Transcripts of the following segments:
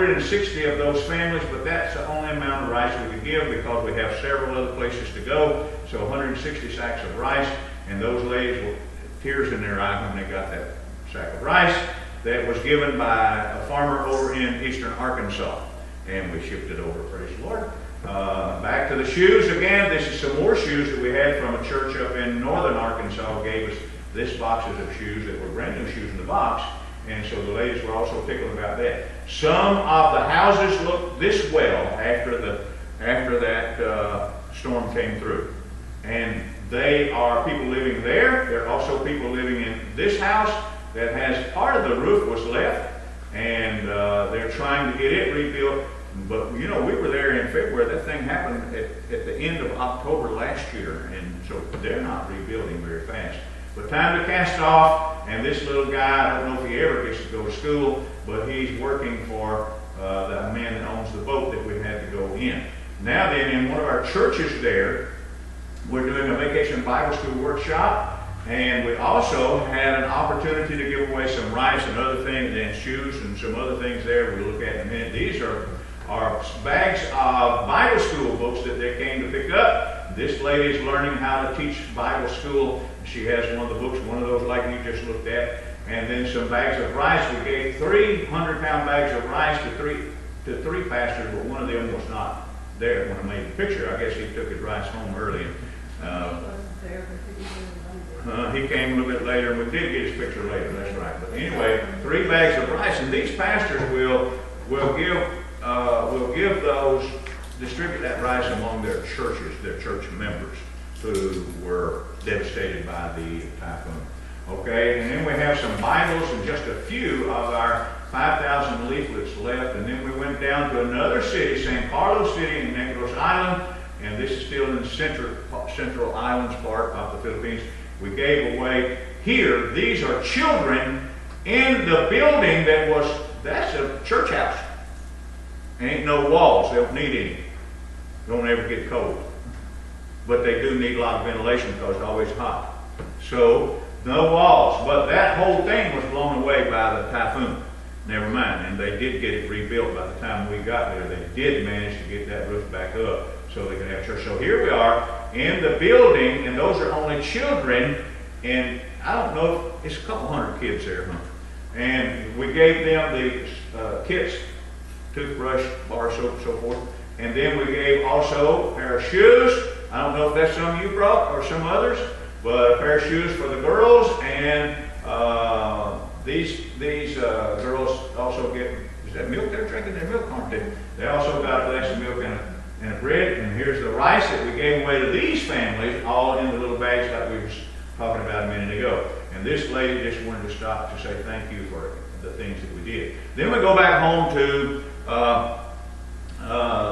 160 of those families, but that's the only amount of rice we could give because we have several other places to go. So 160 sacks of rice, and those ladies were tears in their eyes when they got that sack of rice that was given by a farmer over in eastern Arkansas. And we shipped it over, praise the Lord. Back to the shoes again. This is some more shoes that we had from a church up in northern Arkansas. Gave us this boxes of shoes that were brand new shoes in the box. And so the ladies were also tickled about that. Some of the houses looked this well after that storm came through. And they are people living there. There are also people living in this house that has part of the roof was left. And they're trying to get it rebuilt. But, you know, we were there in February. That thing happened at the end of October last year. And so they're not rebuilding very fast. But time to cast off, and this little guy, I don't know if he ever gets to go to school, but he's working for the man that owns the boat that we had to go in. Now then, in one of our churches there, we're doing a vacation Bible school workshop, and we also had an opportunity to give away some rice and other things, and shoes and some other things there we'll look at in a minute. These are bags of Bible school books that they came to pick up. This lady is learning how to teach Bible school. She has one of the books, one of those like you just looked at, and then some bags of rice. We gave 300-pound bags of rice to three pastors, but one of them was not there when I made the picture. I guess he took his rice home early. He came a little bit later, and we did get his picture later. That's right. But anyway, 3 bags of rice, and these pastors will distribute that rice among their churches, their church members who were devastated by the typhoon. Okay, and then we have some Bibles and just a few of our 5,000 leaflets left. And then we went down to another city, San Carlos City in Negros Island, and this is still in the central islands part of the Philippines. We gave away here, these are children in the building that's a church house. Ain't no walls, they don't need any. Don't ever get cold. But they do need a lot of ventilation because it's always hot. So, no walls. But that whole thing was blown away by the typhoon. Never mind. And they did get it rebuilt by the time we got there. They did manage to get that roof back up so they could have church. So here we are in the building, and those are only children. And I don't know, it's a couple hundred kids there, huh? And we gave them the kits, toothbrush, bar soap, so forth. And then we gave also a pair of shoes. I don't know if that's some you brought or some others, but a pair of shoes for the girls. And these girls also get, is that milk? They're drinking their milk, aren't they? They also got a glass of milk and a bread. And here's the rice that we gave away to these families, all in the little bags like we were talking about a minute ago. And this lady just wanted to stop to say thank you for the things that we did. Then we go back home to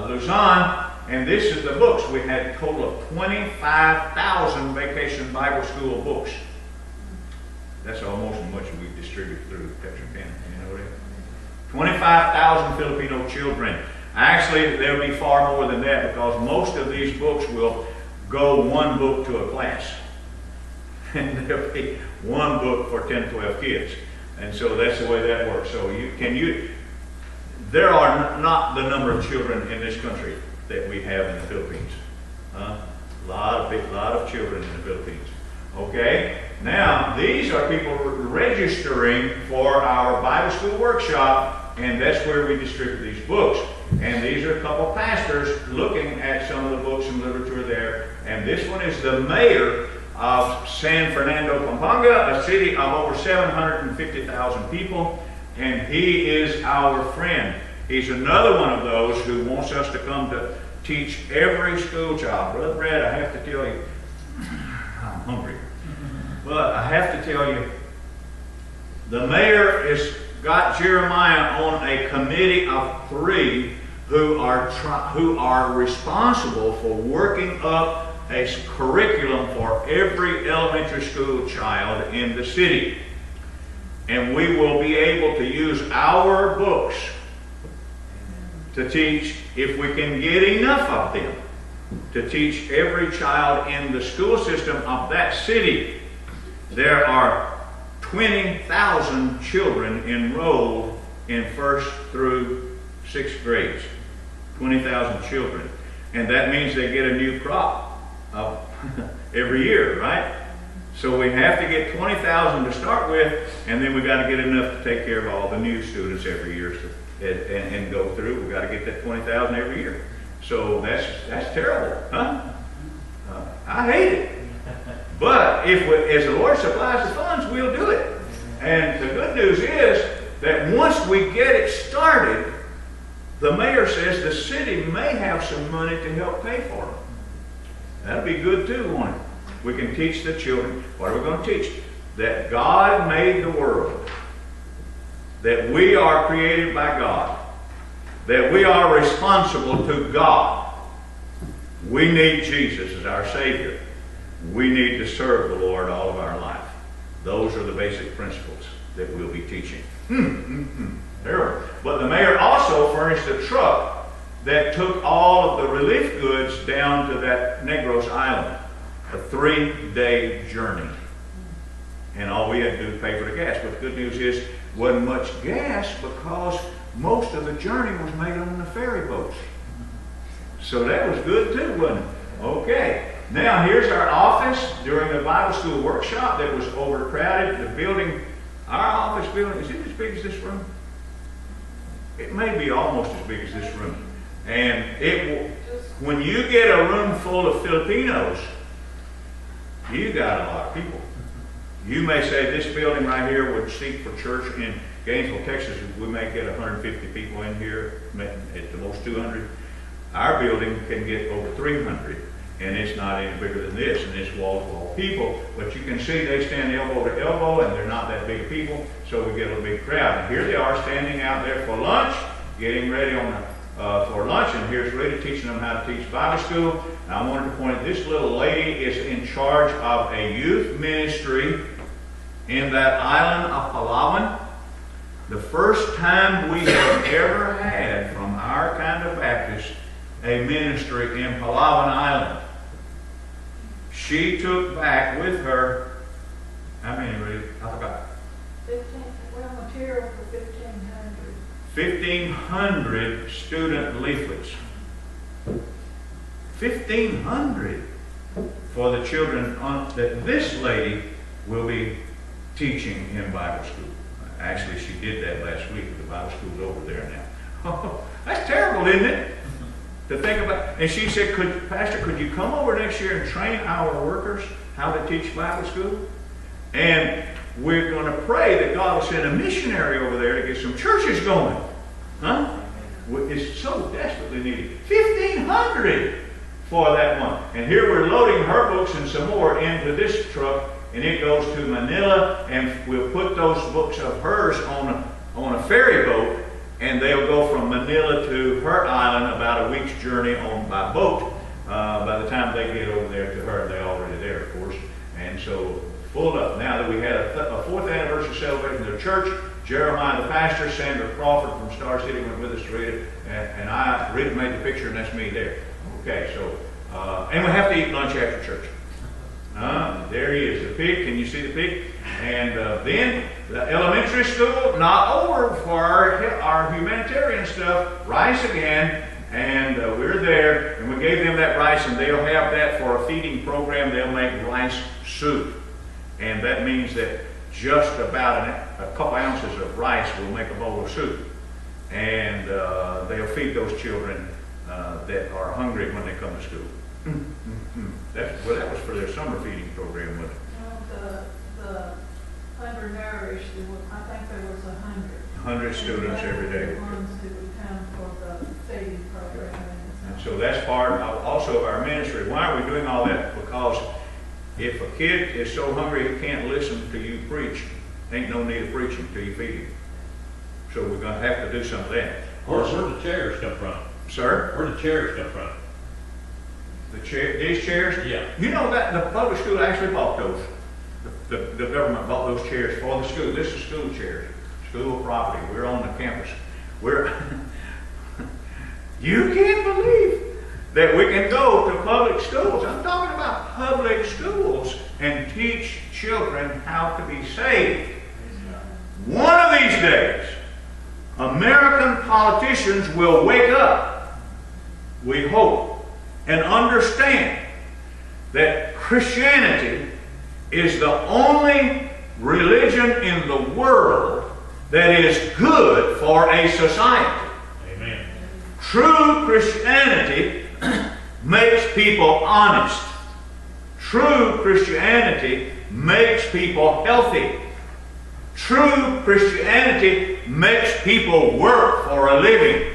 Luzon, and this is the books. We had a total of 25,000 Vacation Bible School books. That's almost as much as we distributed through Texarkana. You know that? 25,000 Filipino children. Actually, there'll be far more than that because most of these books will go one book to a class. And there'll be one book for 10, 12 kids. And so that's the way that works. So there are not the number of children in this country that we have in the Philippines. A lot of children in the Philippines. Okay? Now, these are people registering for our Bible school workshop, and that's where we distribute these books. And these are a couple pastors looking at some of the books and literature there. And this one is the mayor of San Fernando, Pampanga, a city of over 750,000 people. And he is our friend. He's another one of those who wants us to come to teach every school child. Brother Brad, I have to tell you, I'm hungry. But I have to tell you, the mayor has got Jeremiah on a committee of 3 who are responsible for working up a curriculum for every elementary school child in the city. And we will be able to use our books to teach, if we can get enough of them, to teach every child in the school system of that city. There are 20,000 children enrolled in 1st through 6 grades, 20,000 children. And that means they get a new crop every year, right? So we have to get 20,000 to start with, and then we got to get enough to take care of all the new students every year and go through. We got to get that 20,000 every year. So that's terrible, huh? I hate it. But as the Lord supplies the funds, we'll do it. And the good news is that once we get it started, the mayor says the city may have some money to help pay for it. That'll be good too, won't it? We can teach the children. What are we going to teach? That God made the world. That we are created by God. That we are responsible to God. We need Jesus as our Savior. We need to serve the Lord all of our life. Those are the basic principles that we'll be teaching. But the mayor also furnished a truck that took all of the relief goods down to that Negros Island. A 3-day journey. And all we had to do was pay for the gas. But the good news is, wasn't much gas because most of the journey was made on the ferry boats. So that was good too, wasn't it? Okay. Now here's our office during the Bible school workshop that was overcrowded. The building, our office building, is it as big as this room? It may be almost as big as this room. And when you get a room full of Filipinos, you got a lot of people. You may say this building right here would seat for church in Gainesville, Texas. We may get 150 people in here, at the most 200. Our building can get over 300, and it's not any bigger than this, and it's wall-to-wall people. But you can see they stand elbow to elbow, and they're not that big of people, so we get a big crowd. And here they are standing out there for lunch, getting ready for lunch, and here's Rita teaching them how to teach Bible school. Now I wanted to point out, this little lady is in charge of a youth ministry in that island of Palawan. The first time we have ever had from our kind of Baptist a ministry in Palawan Island. She took back with her, how many, Rita? I forgot. 15, well, material for 1,500. 1,500 student leaflets. 1,500 for the children that this lady will be teaching in Bible school. Actually, she did that last week. The Bible school's over there now. That's terrible, isn't it? To think about. And she said, Pastor, could you come over next year and train our workers how to teach Bible school? And we're going to pray that God will send a missionary over there to get some churches going. Huh? It's so desperately needed. 1,500 for that one. And here we're loading her books and some more into this truck, and it goes to Manila, and we'll put those books of hers on a ferry boat, and they'll go from Manila to her island, about a week's journey by boat. By the time they get over there to her, they're already there, of course. And so, full up. Now that we had a 4th anniversary celebration of the church, Jeremiah the pastor, Sandra Crawford from Star City went with us to Rita, and Rita made the picture, and that's me there. Okay, so, and we have to eat lunch after church. There he is, the pig. Can you see the pig? And then the elementary school, not over for our humanitarian stuff. Rice again, and we're there, and we gave them that rice, and they'll have that for a feeding program. They'll make rice soup, and that means that just about a couple ounces of rice will make a bowl of soup, and they'll feed those children that are hungry when they come to school. That was for their summer feeding program, wasn't it? Well, the undernourished, I think there was 100. 100 students every day. The ones who would come for the feeding program. And so that's part also of our ministry. Why are we doing all that? Because if a kid is so hungry he can't listen to you preach, ain't no need of preaching till you feed him. So we're going to have to do some of that. Where'd the chairs come from? Sir? Where'd the chairs come from? These chairs? Yeah. You know that the public school actually bought those. The government bought those chairs for the school. This is school chairs, school property. We're on the campus. You can't believe that we can go to public schools. I'm talking about public schools and teach children how to be saved. One of these days, American politicians will wake up, we hope, and understand that Christianity is the only religion in the world that is good for a society. Amen. True Christianity makes people honest. True Christianity makes people healthy. True Christianity makes people work for a living.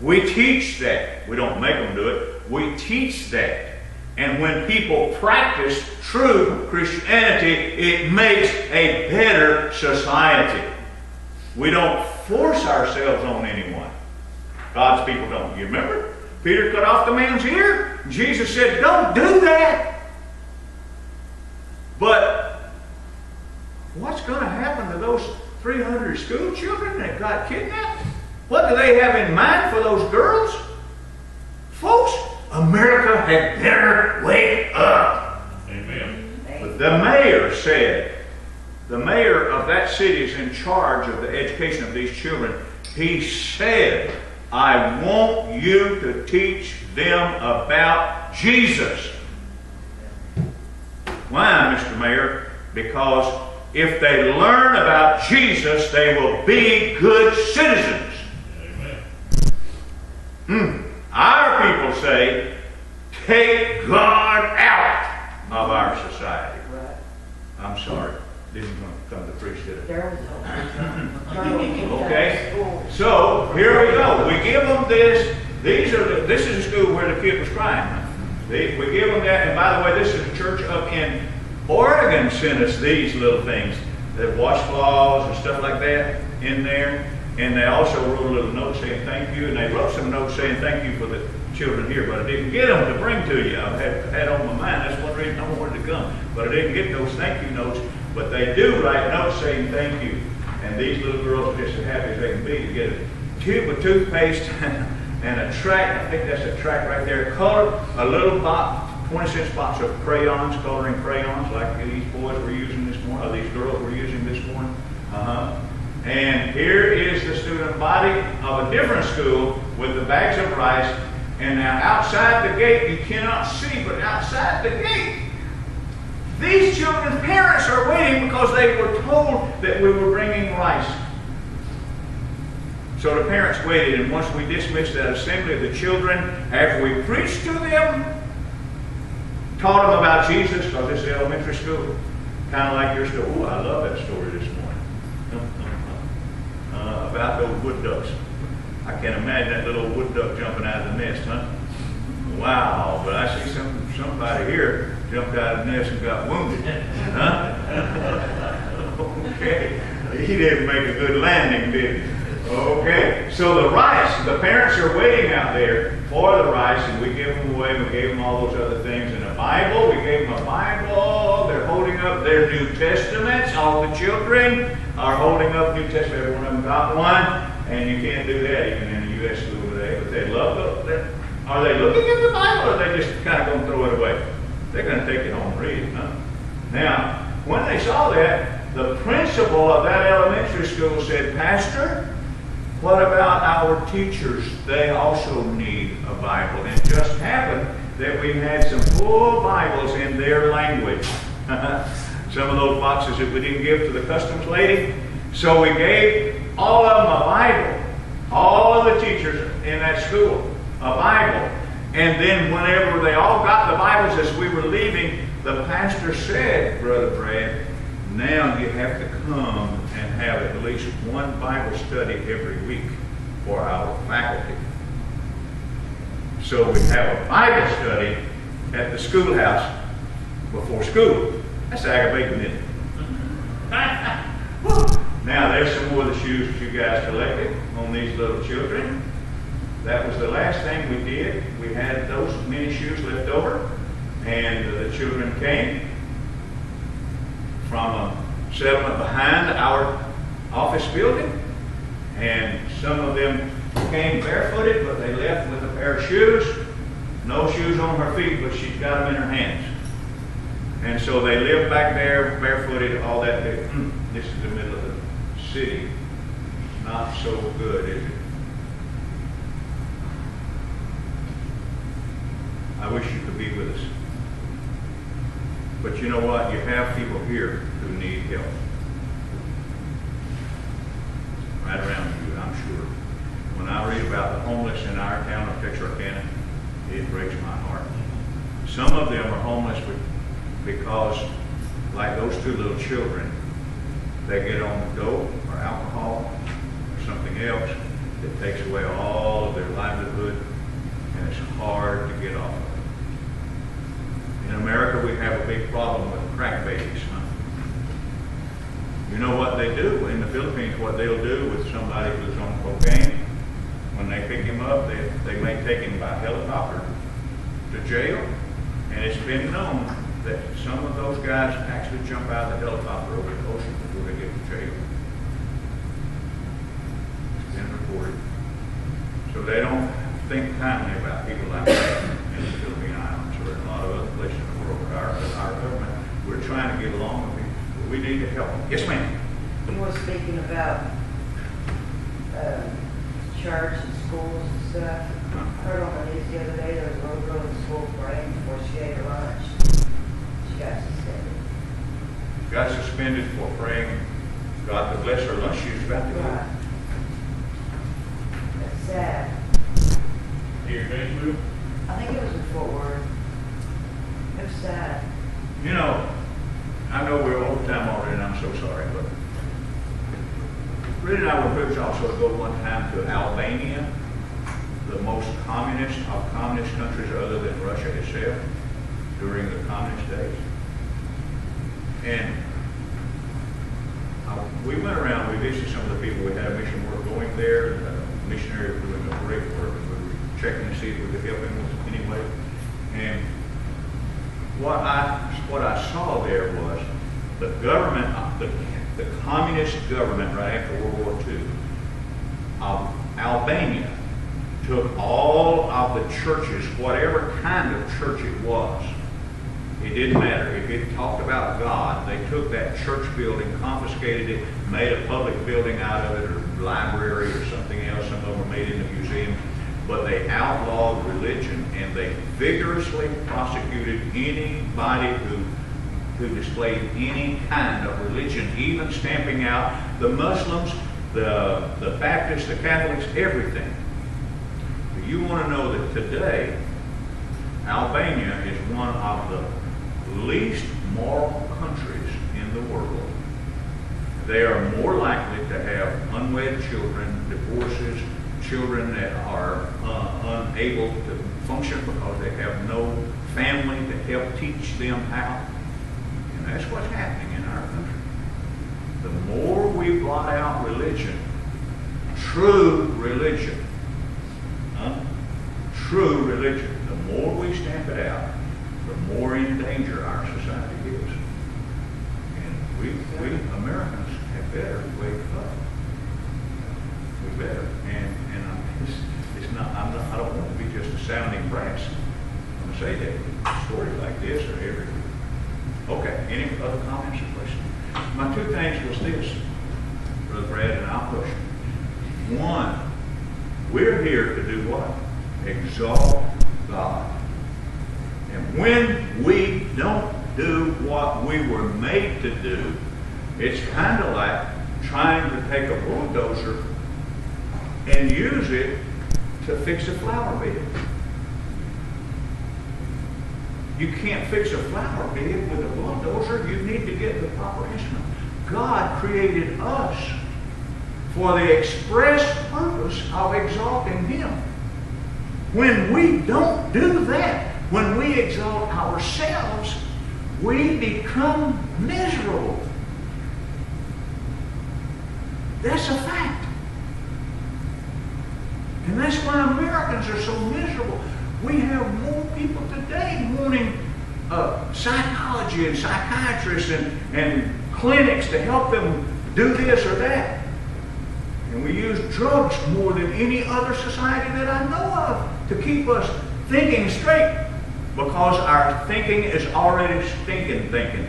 We teach that. We don't make them do it. We teach that. And when people practice true Christianity, it makes a better society. We don't force ourselves on anyone. God's people don't. You remember? Peter cut off the man's ear. Jesus said, don't do that. But what's going to happen to those 300 school children that got kidnapped? What do they have in mind for those girls? Folks, America had better wake up. Amen. But the mayor said, the mayor of that city is in charge of the education of these children. He said, I want you to teach them about Jesus. Why, Mr. Mayor? Because if they learn about Jesus, they will be good citizens. Our people say, take God out of our society. I'm sorry. Didn't come to preach, did it? Okay. So, here we go. We give them this. This is a school where the kid was crying. We give them that. And by the way, this is a church up in Oregon sent us these little things. The washcloths and stuff like that in there. And they also wrote a little note saying thank you. And they wrote some notes saying thank you for the children here. But I didn't get them to bring to you. I had on my mind. That's one reason I wanted to come. But I didn't get those thank you notes. But they do write notes saying thank you. And these little girls are just as happy as they can be to get a tube of toothpaste and a track. I think that's a track right there. Color, a little box, 20-cent box of crayons, coloring crayons like these boys were using this morning, or these girls were using this morning. And here is the student body of a different school with the bags of rice. And now outside the gate, you cannot see, but outside the gate, these children's parents are waiting because they were told that we were bringing rice. So the parents waited, and once we dismissed that assembly of the children, after we preached to them, taught them about Jesus, because this is elementary school, kind of like your story. Oh, I love that story this morning. About those wood ducks. I can't imagine that little wood duck jumping out of the nest, huh? Wow, but I see somebody here jumped out of the nest and got wounded. Huh? Okay. He didn't make a good landing, did he? Okay. So the rice, the parents are waiting out there for the rice, and we give them away. We gave them all those other things in a Bible. We gave them a Bible. They're holding up their New Testaments. All the children are holding up New Testament. Every one of them got one. And you can't do that even in the U.S. school today. But they love it. Are they looking at the Bible, or are they just kind of going to throw it away? They're going to take it home and read it, huh? Now, when they saw that, the principal of that elementary school said, Pastor, what about our teachers? They also need a Bible. And it just happened that we had some full Bibles in their language. Some of those boxes that we didn't give to the customs lady. So we gave all of them a Bible. All of the teachers in that school, a Bible. And then whenever they all got the Bibles as we were leaving, the pastor said, Brother Brad, now you have to come and have at least one Bible study every week for our faculty. So we have a Bible study at the schoolhouse before school. That's aggravating, isn't it? Now there's some more of the shoes that you guys collected on these little children. That was the last thing we did. We had those many shoes left over, and the children came from a settlement behind our office building, and some of them came barefooted, but they left with a pair of shoes. No shoes on her feet, but she's got them in her hands. And so they lived back there barefooted, all that. This is the middle of the city. not so good, is it? I wish you could be with us. But you know what? You have people here who need help. Right around you, I'm sure. When I read about the homeless in our town of Texarkana, it breaks my heart. Some of them are homeless because, like those two little children, they get on dope or alcohol or something else that takes away all of their livelihood, and it's hard to get off of it. In America, we have a big problem with crack babies. Huh? You know what they do in the Philippines? What they'll do with somebody who's on cocaine, when they pick him up, they may take him by helicopter to jail, and it's been known that some of those guys actually jump out of the helicopter over the ocean before they get to jail. It's been reported. So they don't think kindly about people like that in the Philippine Islands or in a lot of other places in the world. Our government, we're trying to get along with people, but we need to help them. Yes, ma'am. You were speaking about church and schools and stuff. I heard on the news the other day there was a little girl in school praying before she ate her lunch. She got suspended. Got suspended for praying God to bless her lunch she was about to eat. Right. That's sad. Here, Facebook. I think it was in Fort Worth. It was sad. You know, I know we're over time already, and I'm so sorry, but Red and I were privileged also to go one time to Albania, the most communist of communist countries other than Russia itself, during the communist days. And we went around, we visited some of the people. We had a mission work going there. The missionary was doing a great work. We were checking to see if we could help him in any way. And what I saw there was the government, the communist government right after World War II of Albania took all of the churches, whatever kind of church it was. It didn't matter. If it talked about God, they took that church building, confiscated it, made a public building out of it, or library or something else. Some of them were made into museums. But they outlawed religion, and they vigorously prosecuted anybody who displayed any kind of religion, even stamping out the Muslims, the Baptists, the Catholics, everything. But you want to know that today, Albania is one of the least moral countries in the world. They are more likely to have unwed children, divorces, children that are unable to function because they have no family to help teach them how. And that's what's happening in our country. The more we blot out religion, true religion, the more we stamp it out, the more in danger our society is. And we Americans have better wake up. We better. And it's not, I don't want to be just a sounding brass. I'm going to say that stories like this are everywhere. Okay, any other comments or questions? My two things was this, Brother Brad, and I'll push. One, we're here to do what? Exalt God. And when we don't do what we were made to do, it's kind of like trying to take a bulldozer and use it to fix a flower bed. You can't fix a flower bed with a bulldozer. You need to get the proper instrument. God created us for the express purpose of exalting Him. When we don't do that, when we exalt ourselves, we become miserable. That's a fact. And that's why Americans are so miserable. We have more people today wanting psychology and psychiatrists and clinics to help them do this or that. And we use drugs more than any other society that I know of to keep us thinking straight, because our thinking is already stinking thinking.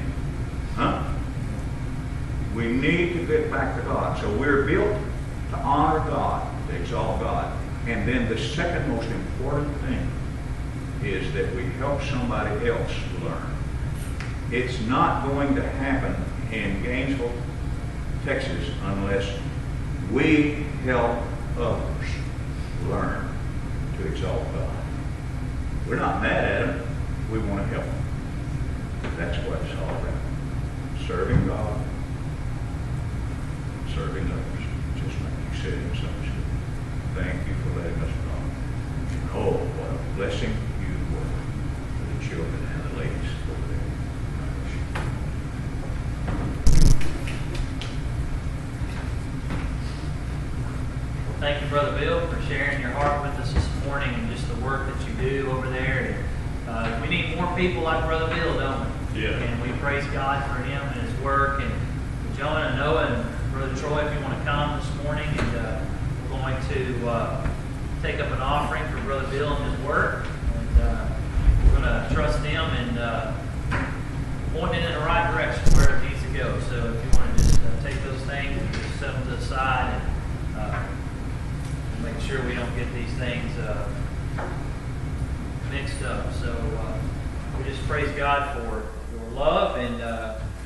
Huh? We need to get back to God. So we're built to honor God, to exalt God. And then the second most important thing is that we help somebody else learn. It's not going to happen in Gainesville, Texas, unless we help others learn to exalt God. We're not mad at them. We want to help them. That's what it's all about. Serving God, serving others, just like you said in Sunday school. Thank you for letting us know. And oh, what a blessing you were for the children and the ladies over there. Thank you, Brother Bill, for sharing your heart with us this morning and just the work that you do over there. And, we need more people like Brother Bill, don't we? Yeah. And we praise God for him and his work. And Jonah and Noah and Brother Troy, if you want to come this morning, and we're going to take up an offering for Brother Bill and his work. And we're going to trust him and point it in the right direction where it needs to go. So if you want to just take those things and just set them to the side and make sure we don't get these things mixed up. So we just praise God for your love and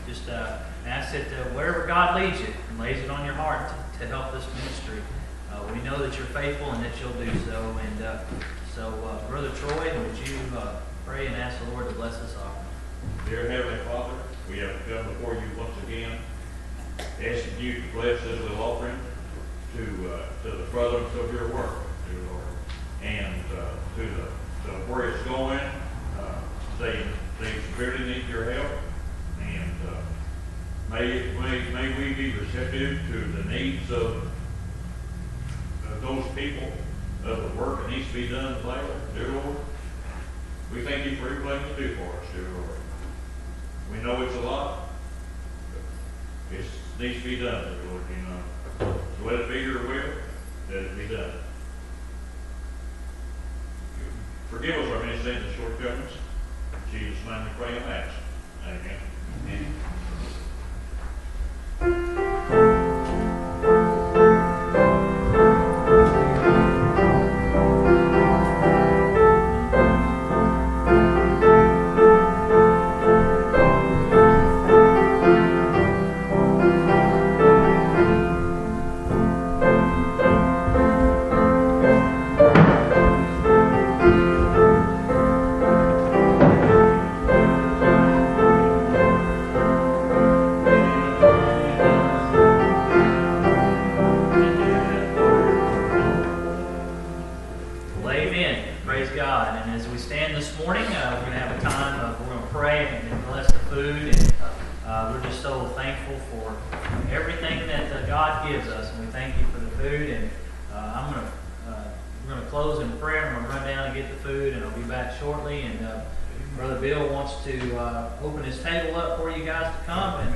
just ask that wherever God leads you and lays it on your heart to help this ministry, we know that you're faithful and that you'll do so. And so, Brother Troy, would you pray and ask the Lord to bless this offering? Dear Heavenly Father, we have come before you once again, asking you to bless this little offering to the furtherance of your work, dear Lord, and to where it's going. They severely need your help, and may we be receptive to the needs of those people, of the work that needs to be done there, dear Lord. We thank you for everything you do for us, dear Lord. We know it's a lot, but it needs to be done, dear Lord, you know. So let it be your will, let it be done. Forgive us our many sins and shortcomings. In Jesus' name we pray and ask. Amen. Amen. Open his table up for you guys to come and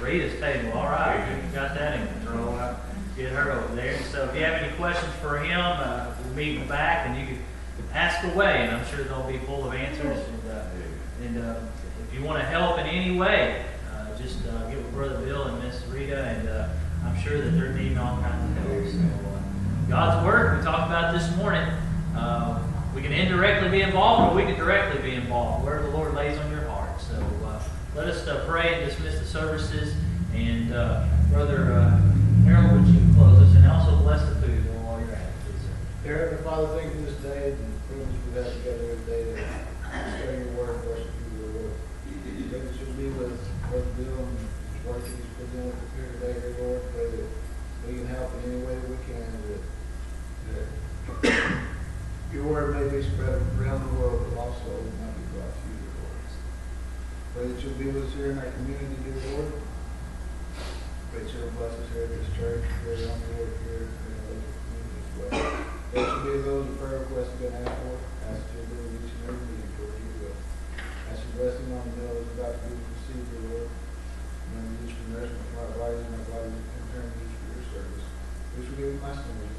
read his table. All right, you got that in control. Get her over there. So if you have any questions for him, we'll meet in the back and you can ask away, and I'm sure they'll be full of answers. And if you want to help in any way, just get with Brother Bill and Miss Rita, and I'm sure that they're needing all kinds of help. So God's Word, we talked about this morning. We can indirectly be involved, or we can directly be involved, wherever the Lord lays on your heart. So let us pray and dismiss the services. And Brother Harold, would you close us and also bless the food while you're at it, please, sir. Dear Heavenly Father, thank you for this day and the privilege we've had together every day to study your word and worship you, Lord. Pray that you'll be with Brother Bill and his work that he's presented here today, dear Lord. Pray that we can help in any way that we can, that your word may be spread around the world, but also it might be brought to you, dear Lord. Pray that you'll be with us here in our community, dear Lord. Pray that you'll bless us here at this church, here on the work here, in our local community as well. Pray that you'll be those the prayer requests have been asked for. Ask that you'll be with each and every meeting for you will. Ask your blessing on the meal that's about to be received, dear Lord. Remember each from nourishment from our bodies and our bodies in turn each for your service. Which will give my sins.